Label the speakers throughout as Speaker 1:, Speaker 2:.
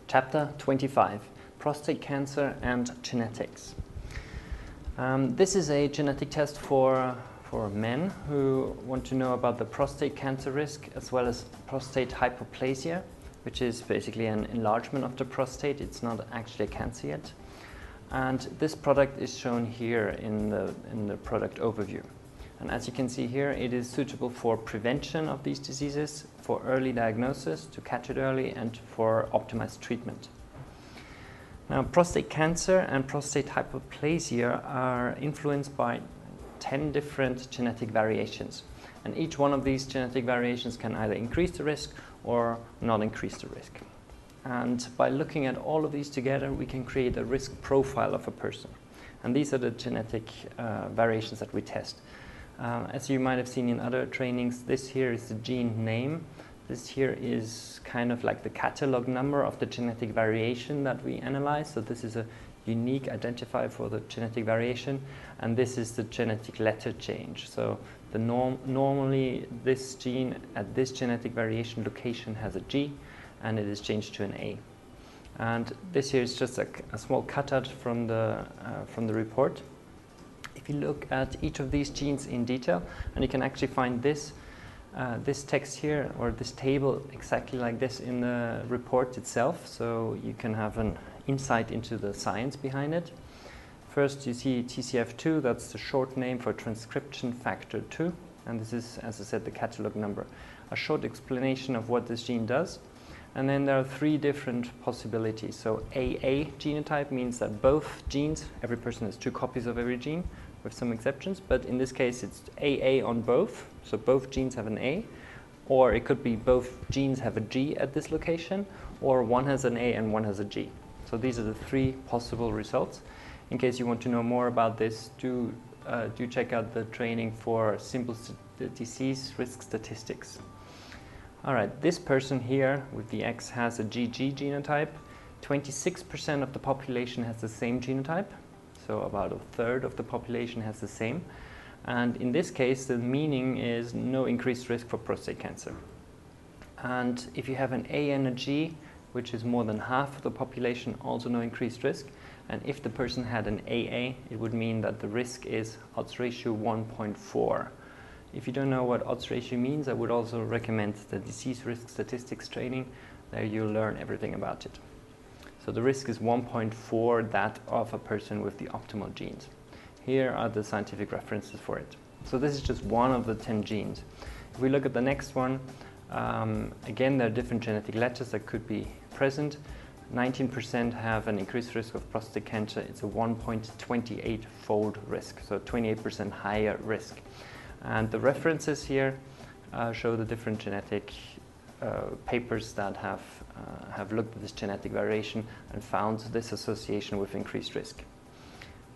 Speaker 1: Chapter 25, Prostate Cancer and Genetics. This is a genetic test for men who want to know about the prostate cancer risk as well as prostate hyperplasia, which is basically an enlargement of the prostate. It's not actually a cancer yet. And this product is shown here in the product overview. And as you can see here, it is suitable for prevention of these diseases, for early diagnosis, to catch it early, and for optimized treatment. Now, prostate cancer and prostate hyperplasia are influenced by 10 different genetic variations. And each one of these genetic variations can either increase the risk or not increase the risk. And by looking at all of these together, we can create a risk profile of a person. And these are the genetic variations that we test. As you might have seen in other trainings, this here is the gene name. This here is kind of like the catalog number of the genetic variation that we analyze. So this is a unique identifier for the genetic variation. And this is the genetic letter change. So normally this gene at this genetic variation location has a G, and it is changed to an A. And this here is just a small cutout from the report. If you look at each of these genes in detail, and you can actually find this text here, or this table, exactly like this in the report itself, so you can have an insight into the science behind it. First, you see TCF2, that's the short name for transcription factor 2, and this is, as I said, the catalog number. A short explanation of what this gene does. And then there are three different possibilities. So AA genotype means that both genes, every person has 2 copies of every gene, with some exceptions, but in this case it's AA on both, so both genes have an A, or it could be both genes have a G at this location, or one has an A and one has a G. So these are the 3 possible results. In case you want to know more about this, do check out the training for simple disease risk statistics. All right, this person here with the X has a GG genotype. 26% of the population has the same genotype. So about a third of the population has the same. And in this case, the meaning is no increased risk for prostate cancer. And if you have an A and a G, which is more than half of the population, also no increased risk. And if the person had an AA, it would mean that the risk is odds ratio 1.4. If you don't know what odds ratio means, I would also recommend the disease risk statistics training. There you'll learn everything about it. So the risk is 1.4 that of a person with the optimal genes. Here are the scientific references for it. So this is just one of the 10 genes. If we look at the next one, again, there are different genetic letters that could be present. 19% have an increased risk of prostate cancer. It's a 1.28-fold risk, so 28% higher risk. And the references here show the different genetic papers that have looked at this genetic variation and found this association with increased risk.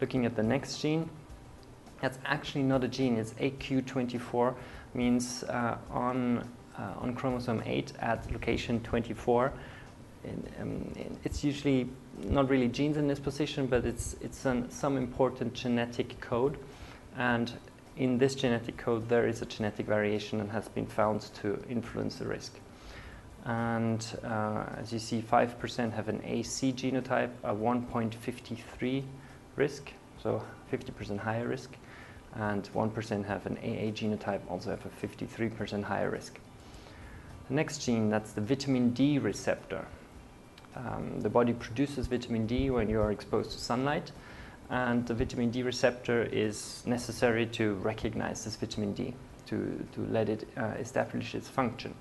Speaker 1: Looking at the next gene, that's actually not a gene, it's AQ24, means on chromosome 8 at location 24. It's usually not really genes in this position, but it's some important genetic code. And in this genetic code, there is a genetic variation and has been found to influence the risk. And as you see, 5% have an AC genotype, a 1.53 risk, so 50% higher risk. And 1% have an AA genotype, also have a 53% higher risk. The next gene, that's the vitamin D receptor. The body produces vitamin D when you are exposed to sunlight. And the vitamin D receptor is necessary to recognize this vitamin D, to let it establish its function.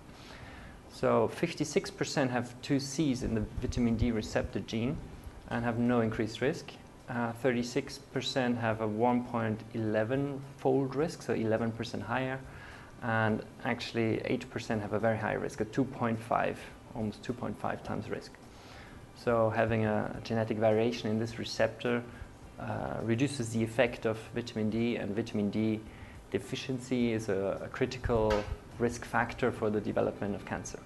Speaker 1: So 56% have 2 Cs in the vitamin D receptor gene and have no increased risk. 36% have a 1.11-fold risk, so 11% higher. And actually 8% have a very high risk, a 2.5, almost 2.5 times risk. So having a genetic variation in this receptor reduces the effect of vitamin D, and vitamin D deficiency is a critical risk factor for the development of cancer.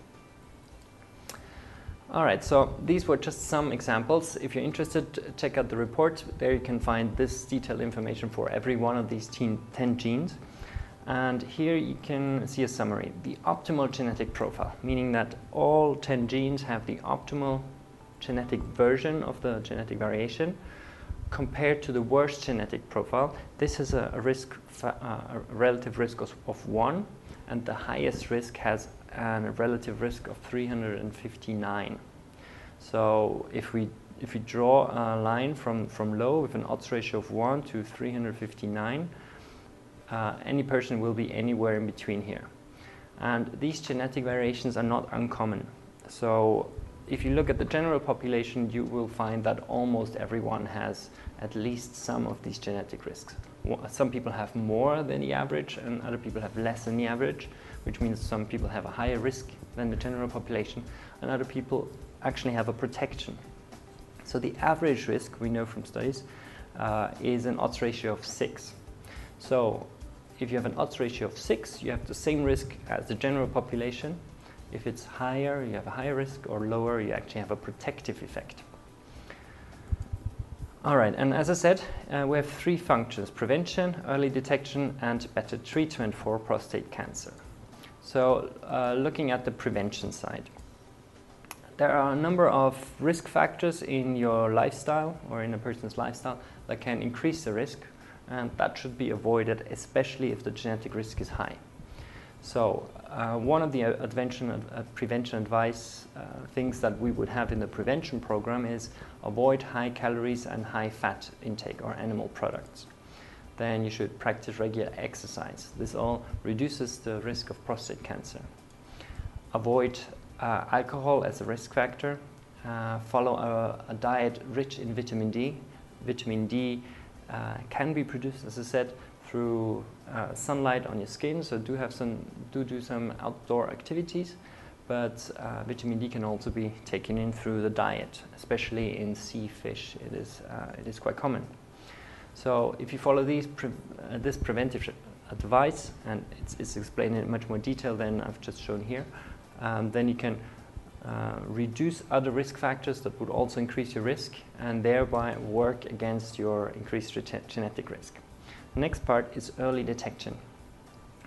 Speaker 1: All right, so these were just some examples. If you're interested, check out the report. There you can find this detailed information for every one of these 10 genes. And here you can see a summary. The optimal genetic profile, meaning that all 10 genes have the optimal genetic version of the genetic variation compared to the worst genetic profile. This has a relative risk of 1, and the highest risk has a relative risk of 359. So if we draw a line from low with an odds ratio of 1 to 359, any person will be anywhere in between here. And these genetic variations are not uncommon. So if you look at the general population, you will find that almost everyone has at least some of these genetic risks. Some people have more than the average and other people have less than the average, which means some people have a higher risk than the general population and other people actually have a protection. So the average risk, we know from studies, is an odds ratio of 6. So if you have an odds ratio of 6, you have the same risk as the general population. If it's higher, you have a higher risk, or lower, you actually have a protective effect. All right, and as I said, we have 3 functions: prevention, early detection, and better treatment for prostate cancer. So looking at the prevention side, there are a number of risk factors in your lifestyle or in a person's lifestyle that can increase the risk, and that should be avoided, especially if the genetic risk is high. So one of the prevention advice things that we would have in the prevention program is avoid high calories and high fat intake or animal products. Then you should practice regular exercise. This all reduces the risk of prostate cancer. Avoid alcohol as a risk factor. Follow a diet rich in vitamin D. Vitamin D can be produced, as I said, through sunlight on your skin, so do some outdoor activities, but vitamin D can also be taken in through the diet, especially in sea fish. It is quite common. So if you follow this preventive advice, and it's explained in much more detail than I've just shown here, then you can reduce other risk factors that would also increase your risk and thereby work against your increased genetic risk. The next part is early detection,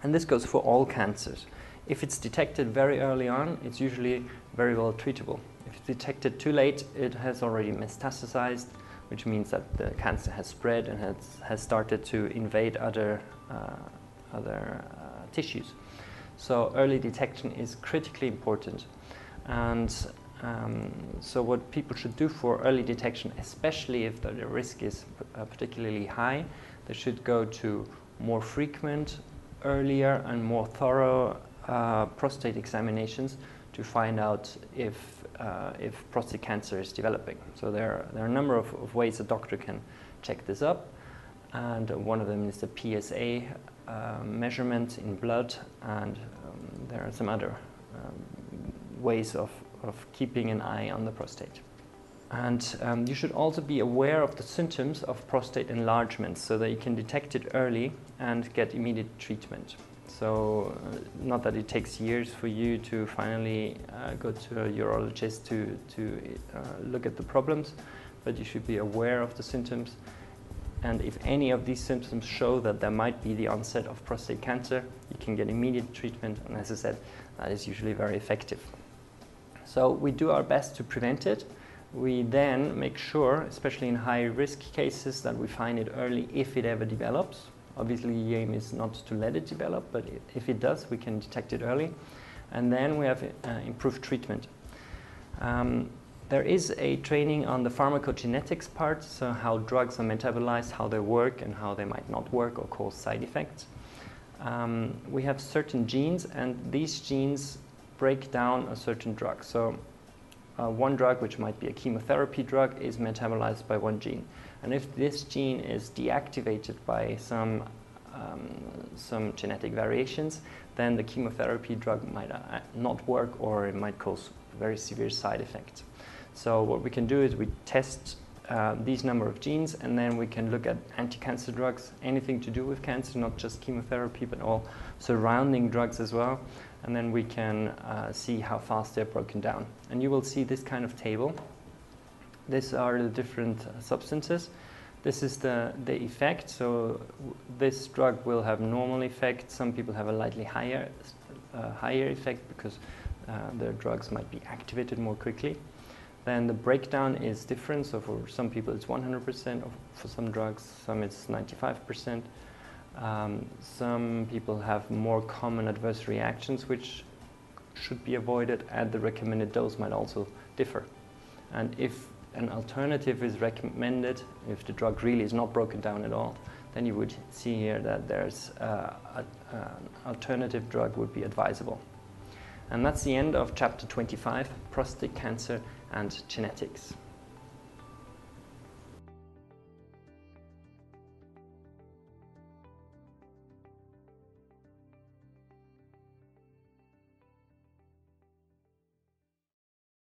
Speaker 1: and this goes for all cancers. If it's detected very early on, it's usually very well treatable. If it's detected too late, it has already metastasized, which means that the cancer has spread and has started to invade other tissues. So early detection is critically important. And so what people should do for early detection, especially if the risk is particularly high, they should go to more frequent, earlier and more thorough prostate examinations to find out if prostate cancer is developing. So there are a number of ways a doctor can check this up, and one of them is the PSA measurement in blood, and there are some other ways of keeping an eye on the prostate. And you should also be aware of the symptoms of prostate enlargement so that you can detect it early and get immediate treatment. So not that it takes years for you to finally go to a urologist to look at the problems, but you should be aware of the symptoms. And if any of these symptoms show that there might be the onset of prostate cancer, you can get immediate treatment, and as I said, that is usually very effective. So we do our best to prevent it. We then make sure, especially in high-risk cases, that we find it early if it ever develops. Obviously, the aim is not to let it develop, but if it does, we can detect it early. And then we have improved treatment. There is a training on the pharmacogenetics part, so how drugs are metabolized, how they work, and how they might not work or cause side effects. We have certain genes, and these genes break down a certain drug. So one drug, which might be a chemotherapy drug, is metabolized by one gene. And if this gene is deactivated by some genetic variations, then the chemotherapy drug might not work, or it might cause very severe side effects. So what we can do is we test these number of genes, and then we can look at anti-cancer drugs, anything to do with cancer, not just chemotherapy, but all surrounding drugs as well. And then we can see how fast they're broken down. And you will see this kind of table. These are the different substances. This is the effect. So this drug will have normal effect. Some people have a slightly higher effect because their drugs might be activated more quickly. Then the breakdown is different. So for some people it's 100%, or for some drugs, some it's 95%. Some people have more common adverse reactions which should be avoided, and the recommended dose might also differ. And if an alternative is recommended, if the drug really is not broken down at all, then you would see here that there's an alternative drug would be advisable. And that's the end of chapter 25, prostate cancer and genetics.